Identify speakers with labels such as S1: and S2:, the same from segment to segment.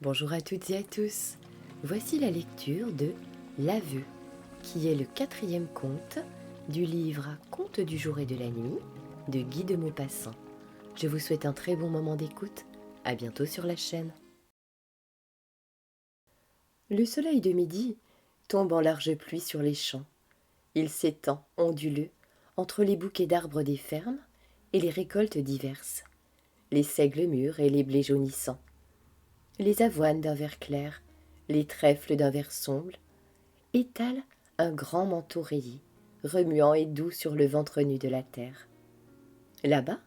S1: Bonjour à toutes et à tous. Voici la lecture de L'Aveu, qui est le 4e conte du livre Contes du jour et de la nuit de Guy de Maupassant. Je vous souhaite un très bon moment d'écoute. À bientôt sur la chaîne. Le soleil de midi tombe en large pluie sur les champs. Il s'étend, onduleux, entre les bouquets d'arbres des fermes et les récoltes diverses, les seigles mûrs et les blés jaunissants, les avoines d'un vert clair, les trèfles d'un vert sombre, étalent un grand manteau rayé, remuant et doux sur le ventre nu de la terre. Là-bas,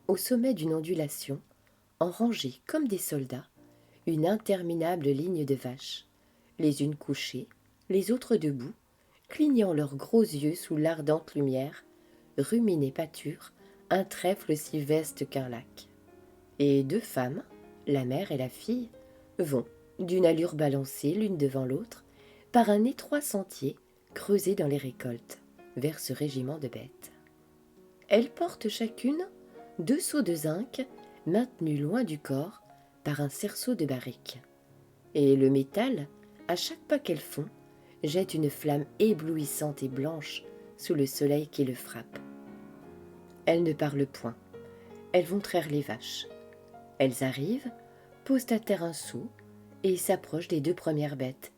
S1: au sommet d'une ondulation, en rangée comme des soldats, une interminable ligne de vaches, les unes couchées, les autres debout, clignant leurs gros yeux sous l'ardente lumière, ruminent et pâturent un trèfle aussi vaste qu'un lac. Et 2 femmes, la mère et la fille, vont, d'une allure balancée l'une devant l'autre, par un étroit sentier creusé dans les récoltes, vers ce régiment de bêtes. Elles portent chacune 2 seaux de zinc maintenus loin du corps par un cerceau de barrique. Et le métal, à chaque pas qu'elles font, jette une flamme éblouissante et blanche sous le soleil qui le frappe. Elles ne parlent point. Elles vont traire les vaches. Elles arrivent, posent à terre un seau et s'approchent des 2 premières bêtes,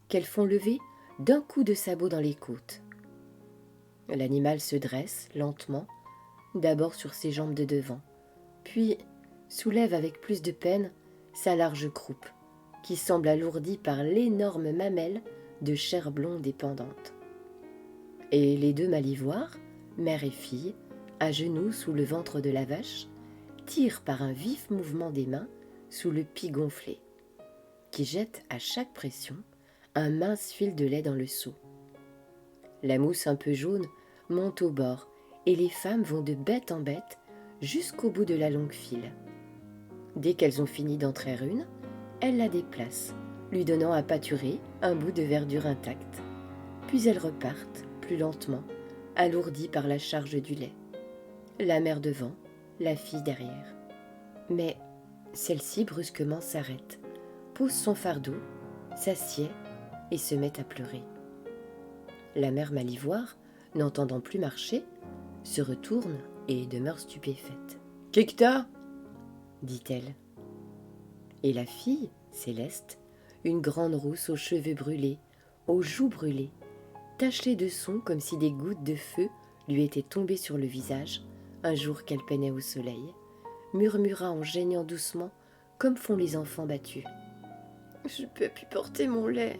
S1: qu'elles font lever d'un coup de sabot dans les côtes. L'animal se dresse lentement, d'abord sur ses jambes de devant, puis soulève avec plus de peine sa large croupe, qui semble alourdie par l'énorme mamelle de chair blonde et pendante. Et les 2 malivoires, mère et fille, à genoux sous le ventre de la vache, tirent par un vif mouvement des mains sous le pis gonflé, qui jette à chaque pression un mince fil de lait dans le seau. La mousse un peu jaune monte au bord et les femmes vont de bête en bête jusqu'au bout de la longue file. Dès qu'elles ont fini d'en traire une, elles la déplacent, lui donnant à pâturer un bout de verdure intacte. Puis elles repartent, plus lentement, alourdies par la charge du lait. La mère devant, la fille derrière. Mais celle-ci brusquement s'arrête, pose son fardeau, s'assied et se met à pleurer. La mère malivoire, n'entendant plus marcher, se retourne et demeure stupéfaite. « Qu'est-ce que t'as ?» dit-elle. Et la fille, Céleste, une grande rousse aux cheveux brûlés, aux joues brûlées, tachée de son comme si des gouttes de feu lui étaient tombées sur le visage un jour qu'elle peinait au soleil, murmura en geignant doucement comme font les enfants battus. « Je ne peux plus porter mon lait. »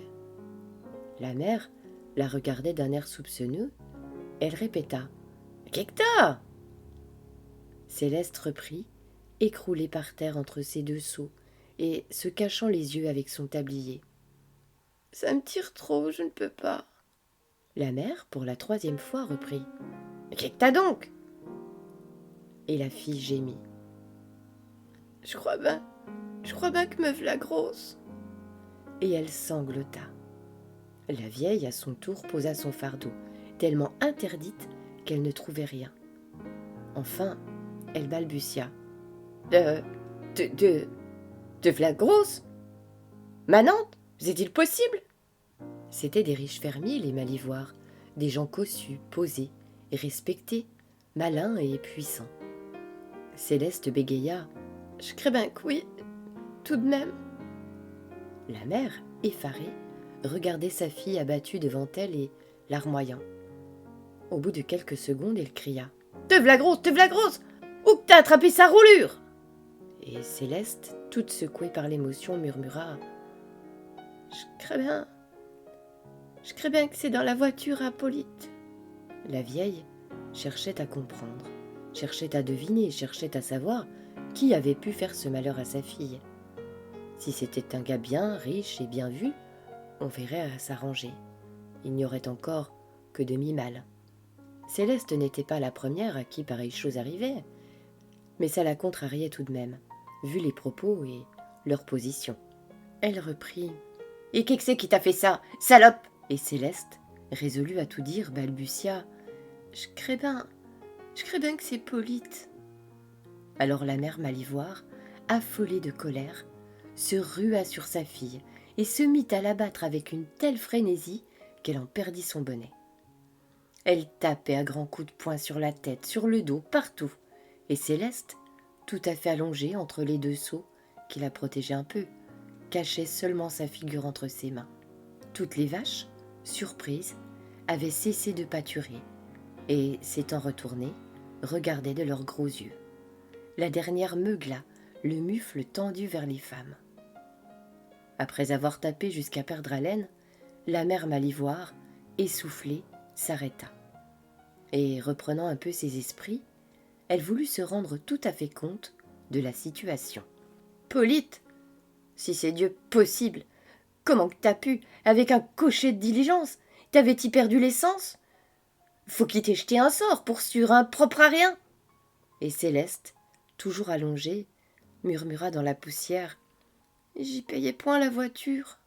S1: La mère la regardait d'un air soupçonneux. Elle répéta « Qu'est-ce que t'as ?» Céleste reprit, écroulée par terre entre ses 2 seaux et se cachant les yeux avec son tablier. « Ça me tire trop, je ne peux pas. » La mère, pour la 3e fois, reprit « Qu'est-ce que t'as donc ?» Et la fille gémit. « Je crois bien que me v'là grosse. » Et elle sanglota. La vieille, à son tour, posa son fardeau, tellement interdite qu'elle ne trouvait rien. Enfin, elle balbutia. « De v'là grosse ? Manante ? C'est-il possible ?» C'étaient des riches fermiers, les malivoires, des gens cossus, posés et respectés, malins et puissants. Céleste bégaya. « Je crais bien que oui, tout de même. » La mère, effarée, regardait sa fille abattue devant elle et larmoyant. Au bout de quelques secondes, elle cria « Te v'là grosse, où que t'as attrapé sa roulure ?» Et Céleste, toute secouée par l'émotion, murmura « Je crais bien que c'est dans la voiture à Polyte. » La vieille cherchait à comprendre, cherchait à deviner, cherchait à savoir qui avait pu faire ce malheur à sa fille. Si c'était un gars bien riche et bien vu, on verrait à s'arranger. Il n'y aurait encore que demi-mal. Céleste n'était pas la première à qui pareille chose arrivait, mais ça la contrariait tout de même, vu les propos et leur position. Elle reprit « Et qu'est-ce que c'est qui t'a fait ça, salope ?» Et Céleste, résolue à tout dire, balbutia « Je crais bien que c'est Polyte. » Alors la mère malivoire, affolée de colère, se rua sur sa fille et se mit à l'abattre avec une telle frénésie qu'elle en perdit son bonnet. Elle tapait à grands coups de poing sur la tête, sur le dos, partout, et Céleste, tout à fait allongée entre les deux seaux, qui la protégeaient un peu, cachait seulement sa figure entre ses mains. Toutes les vaches, surprises, avaient cessé de pâturer, et, s'étant retournées, regardaient de leurs gros yeux. La dernière meugla, le mufle tendu vers les femmes. Après avoir tapé jusqu'à perdre haleine, la mère Malivoire, essoufflée, s'arrêta. Et, reprenant un peu ses esprits, elle voulut se rendre tout à fait compte de la situation. « Polyte, si c'est Dieu possible, comment que t'as pu, avec un cocher de diligence, t'avais-tu perdu l'essence? Faut qu'il t'ait jeté un sort pour sûr, un propre à rien !» Et Céleste, toujours allongée, murmura dans la poussière « J'y payais point la voiture. »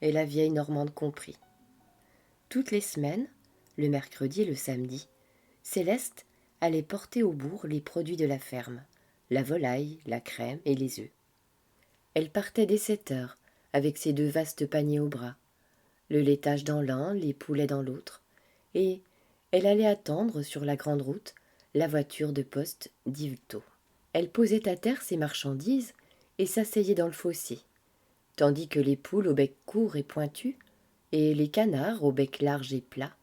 S1: Et la vieille Normande comprit. Toutes les semaines, le mercredi et le samedi, Céleste allait porter au bourg les produits de la ferme, la volaille, la crème et les œufs. Elle partait dès 7 heures, avec ses 2 vastes paniers au bras, le laitage dans l'un, les poulets dans l'autre, et elle allait attendre sur la grande route la voiture de poste d'Yvetot. Elle posait à terre ses marchandises et s'asseyait dans le fossé, tandis que les poules au bec court et pointu, et les canards au bec large et plat,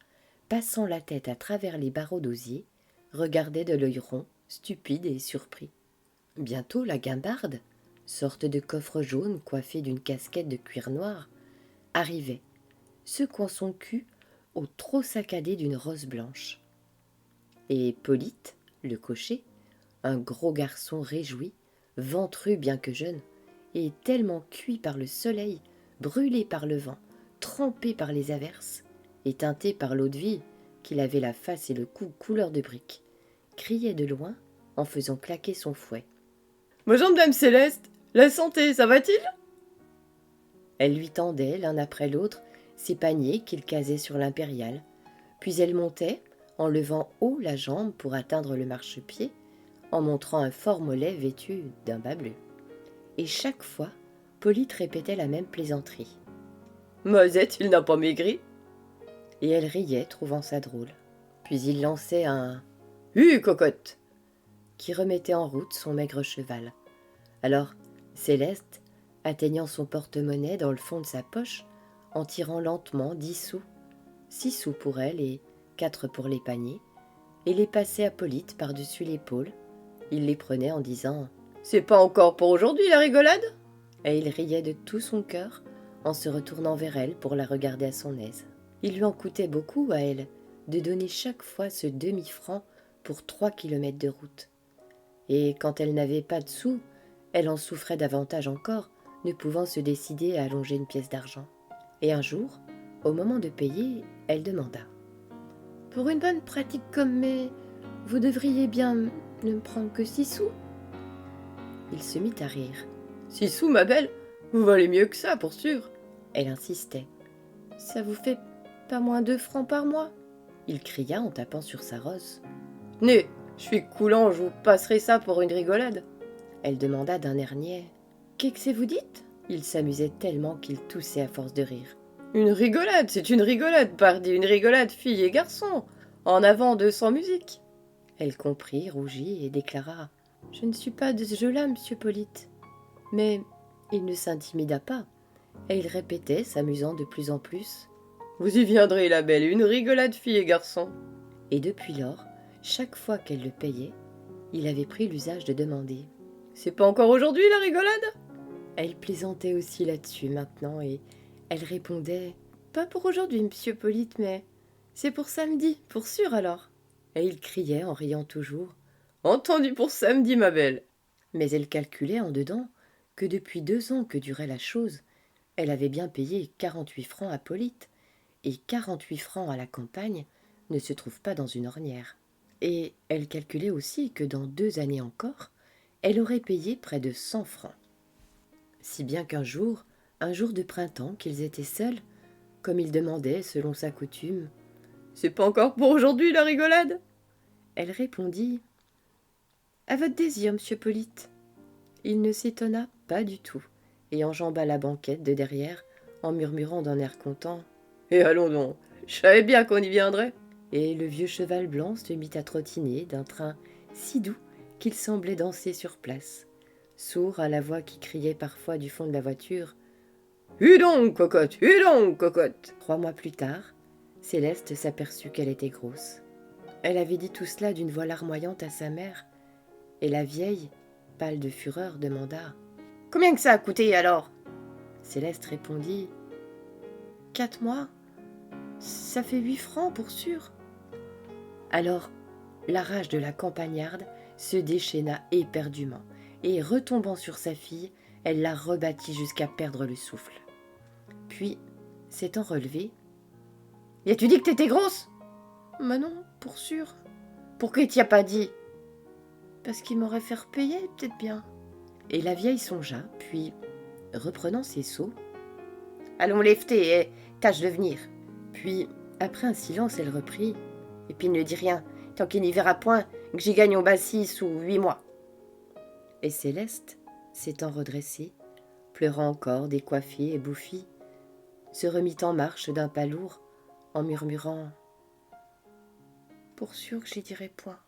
S1: passant la tête à travers les barreaux d'osier, regardaient de l'œil rond, stupide et surpris. Bientôt la guimbarde, sorte de coffre jaune coiffé d'une casquette de cuir noir, arrivait, secouant son cul au trop saccadé d'une rose blanche. Et Polyte, le cocher, un gros garçon réjoui, ventru bien que jeune, et tellement cuit par le soleil, brûlé par le vent, trempé par les averses, et teinté par l'eau-de-vie, qu'il avait la face et le cou couleur de brique, criait de loin en faisant claquer son fouet. « Bonjour, Madame Céleste, la santé, ça va-t-il » Elle lui tendait, l'un après l'autre, ses paniers qu'il casait sur l'impériale, puis elle montait, en levant haut la jambe pour atteindre le marchepied, en montrant un fort mollet vêtu d'un bas bleu. Et chaque fois, Polyte répétait la même plaisanterie. « Mosette, il n'a pas maigri ?» Et elle riait, trouvant ça drôle. Puis il lançait un « cocotte !» qui remettait en route son maigre cheval. Alors, Céleste, atteignant son porte-monnaie dans le fond de sa poche, en tirant lentement 10 sous, 6 sous pour elle et 4 pour les paniers, et les passait à Polyte par-dessus l'épaule. Il les prenait en disant « C'est pas encore pour aujourd'hui la rigolade ?» Et il riait de tout son cœur en se retournant vers elle pour la regarder à son aise. Il lui en coûtait beaucoup à elle de donner chaque fois ce demi-franc pour 3 kilomètres de route. Et quand elle n'avait pas de sous, elle en souffrait davantage encore, ne pouvant se décider à allonger une pièce d'argent. Et un jour, au moment de payer, elle demanda « Pour une bonne pratique comme mais, vous devriez bien ne me prendre que 6 sous ?» Il se mit à rire. « 6 sous, ma belle, vous valez mieux que ça, pour sûr !» Elle insistait. « Ça vous fait pas moins 2 francs par mois ?» Il cria en tapant sur sa rosse. « Tenez, je suis coulant, je vous passerai ça pour une rigolade !» Elle demanda d'un air niais. « Qu'est-ce que vous dites ?» Il s'amusait tellement qu'il toussait à force de rire. « Une rigolade, c'est une rigolade, pardi, une rigolade, fille et garçon. En avant de sans musique !» Elle comprit, rougit et déclara « Je ne suis pas de ce jeu-là, monsieur Polyte. » Mais il ne s'intimida pas, et il répétait, s'amusant de plus en plus « Vous y viendrez, la belle, une rigolade, fille et garçon. » Et depuis lors, chaque fois qu'elle le payait, il avait pris l'usage de demander « C'est pas encore aujourd'hui la rigolade ?» Elle plaisantait aussi là-dessus maintenant, et elle répondait « Pas pour aujourd'hui, monsieur Polyte, mais c'est pour samedi, pour sûr alors. » Et il criait en riant toujours « Entendu pour samedi, ma belle !» Mais elle calculait en dedans que depuis 2 ans que durait la chose, elle avait bien payé 48 francs à Polyte, et 48 francs à la campagne ne se trouvent pas dans une ornière. Et elle calculait aussi que dans 2 années encore, elle aurait payé près de 100 francs. Si bien qu'un jour de printemps, qu'ils étaient seuls, comme il demandait, selon sa coutume, « C'est pas encore pour aujourd'hui la rigolade ?» Elle répondit « À votre désir, monsieur Polyte. » Il ne s'étonna pas du tout, et enjamba la banquette de derrière en murmurant d'un air content « Et allons donc, je savais bien qu'on y viendrait !» Et le vieux cheval blanc se mit à trottiner d'un train si doux qu'il semblait danser sur place, sourd à la voix qui criait parfois du fond de la voiture « Hue donc, cocotte, hue donc, cocotte !» 3 mois plus tard, Céleste s'aperçut qu'elle était grosse. Elle avait dit tout cela d'une voix larmoyante à sa mère, et la vieille, pâle de fureur, demanda « Combien que ça a coûté alors ?» Céleste répondit « 4 mois, ça fait 8 francs pour sûr. » Alors, la rage de la campagnarde se déchaîna éperdument, et retombant sur sa fille, elle la rebattit jusqu'à perdre le souffle. Puis, s'étant relevée, « Y as-tu dit que t'étais grosse ?»« Mais non, pour sûr. »« Pourquoi t'y as pas dit ?»« Parce qu'il m'aurait fait repayer, peut-être bien. » Et la vieille songea, puis, reprenant ses seaux, « Allons lève-t'es et tâche de venir. » Puis, après un silence, elle reprit, « Et puis ne dis rien, tant qu'il n'y verra point que j'y gagne au bas 6 ou 8 mois. » Et Céleste, s'étant redressée, pleurant encore, décoiffée et bouffie, se remit en marche d'un pas lourd, en murmurant « Pour sûr que j'y dirai point. »